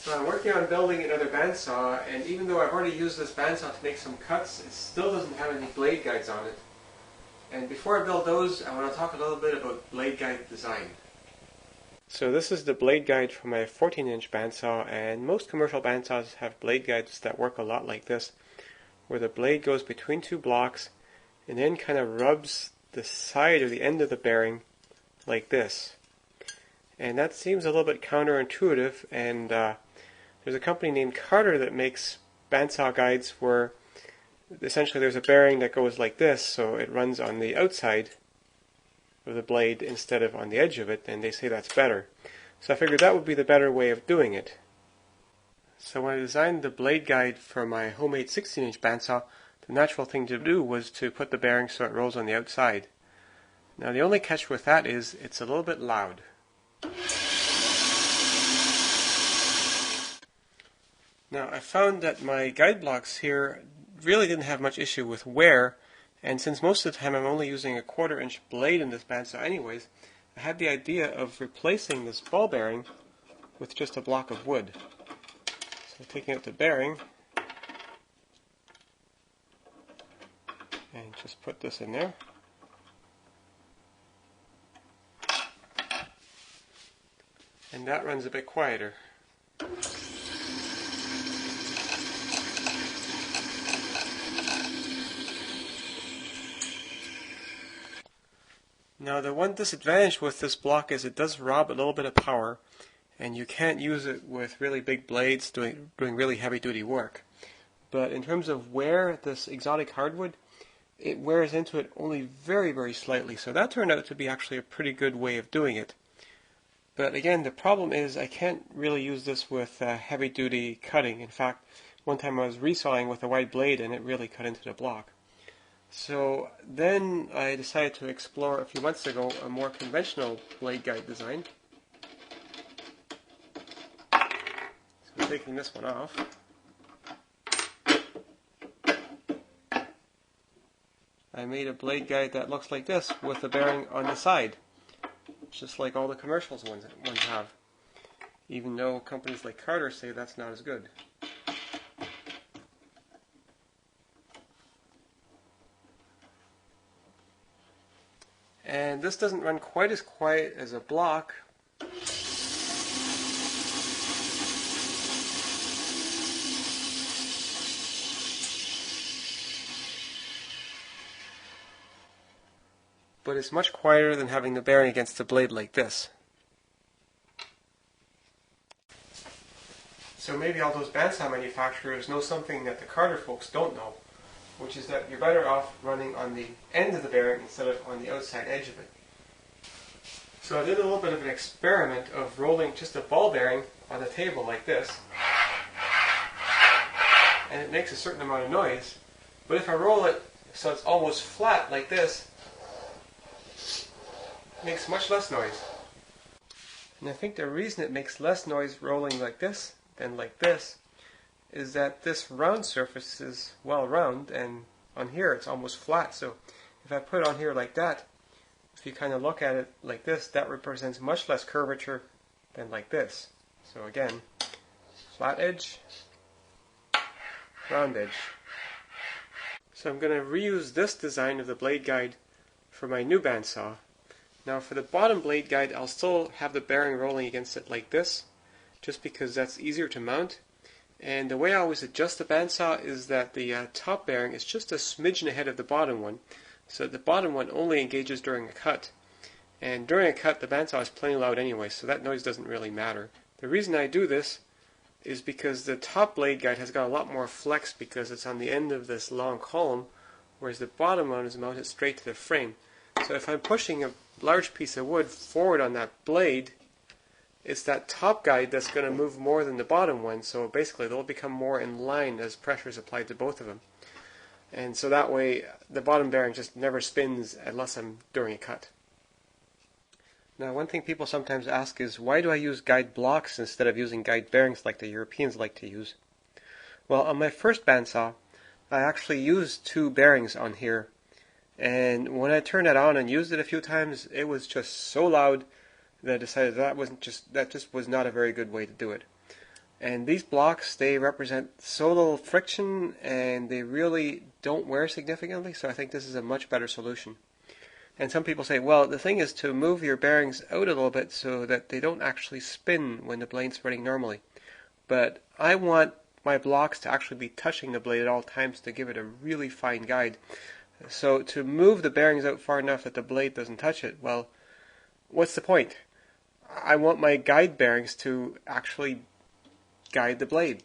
So I'm working on building another bandsaw, and even though I've already used this bandsaw to make some cuts, it still doesn't have any blade guides on it. And before I build those, I want to talk a little bit about blade guide design. So this is the blade guide for my 14-inch bandsaw, and most commercial bandsaws have blade guides that work a lot like this, where the blade goes between two blocks and then kind of rubs the side or the end of the bearing like this. And that seems a little bit counterintuitive, and there's a company named Carter that makes bandsaw guides where essentially there's a bearing that goes like this, so it runs on the outside of the blade instead of on the edge of it, and they say that's better. So I figured that would be the better way of doing it. So when I designed the blade guide for my homemade 16-inch bandsaw, the natural thing to do was to put the bearing so it rolls on the outside. Now the only catch with that is it's a little bit loud. Now I found that my guide blocks here really didn't have much issue with wear, and since most of the time I'm only using a 1/4-inch blade in this bandsaw anyways, I had the idea of replacing this ball bearing with just a block of wood. So taking out the bearing and just put this in there. And that runs a bit quieter. Now the one disadvantage with this block is it does rob a little bit of power, and you can't use it with really big blades doing really heavy duty work. But in terms of wear, this exotic hardwood, it wears into it only very, very slightly, so that turned out to be actually a pretty good way of doing it. But again, the problem is I can't really use this with heavy duty cutting. In fact, one time I was resawing with a wide blade and it really cut into the block. So then I decided to explore a few months ago a more conventional blade guide design. So I'm taking this one off. I made a blade guide that looks like this with the bearing on the side, just like all the commercials ones have, even though companies like Carter say that's not as good. And this doesn't run quite as quiet as a block, but it's much quieter than having the bearing against the blade like this. So maybe all those bandsaw manufacturers know something that the Carter folks don't know, which is that you're better off running on the end of the bearing instead of on the outside edge of it. So I did a little bit of an experiment of rolling just a ball bearing on the table like this, and it makes a certain amount of noise. But if I roll it so it's almost flat like this, it makes much less noise. And I think the reason it makes less noise rolling like this than like this is that this round surface is well round, and on here it's almost flat. So if I put it on here like that, if you kind of look at it like this, that represents much less curvature than like this. So again, flat edge, round edge. So I'm going to reuse this design of the blade guide for my new bandsaw. Now for the bottom blade guide, I'll still have the bearing rolling against it like this, just because that's easier to mount. And the way I always adjust the bandsaw is that the top bearing is just a smidgen ahead of the bottom one, so the bottom one only engages during a cut. And during a cut, the bandsaw is plenty loud anyway, so that noise doesn't really matter. The reason I do this is because the top blade guide has got a lot more flex because it's on the end of this long column, whereas the bottom one is mounted straight to the frame. So if I'm pushing a large piece of wood forward on that blade, it's that top guide that's going to move more than the bottom one, so basically they'll become more in line as pressure is applied to both of them. And so that way the bottom bearing just never spins unless I'm during a cut. Now one thing people sometimes ask is, why do I use guide blocks instead of using guide bearings like the Europeans like to use? Well, on my first bandsaw, I actually used 2 bearings on here, and when I turned it on and used it a few times, it was just so loud that I decided that just was not a very good way to do it. And these blocks, they represent so little friction and they really don't wear significantly, so I think this is a much better solution. And some people say, well, the thing is to move your bearings out a little bit so that they don't actually spin when the blade's spinning normally. But I want my blocks to actually be touching the blade at all times to give it a really fine guide. So to move the bearings out far enough that the blade doesn't touch it, well, what's the point? I want my guide bearings to actually guide the blade.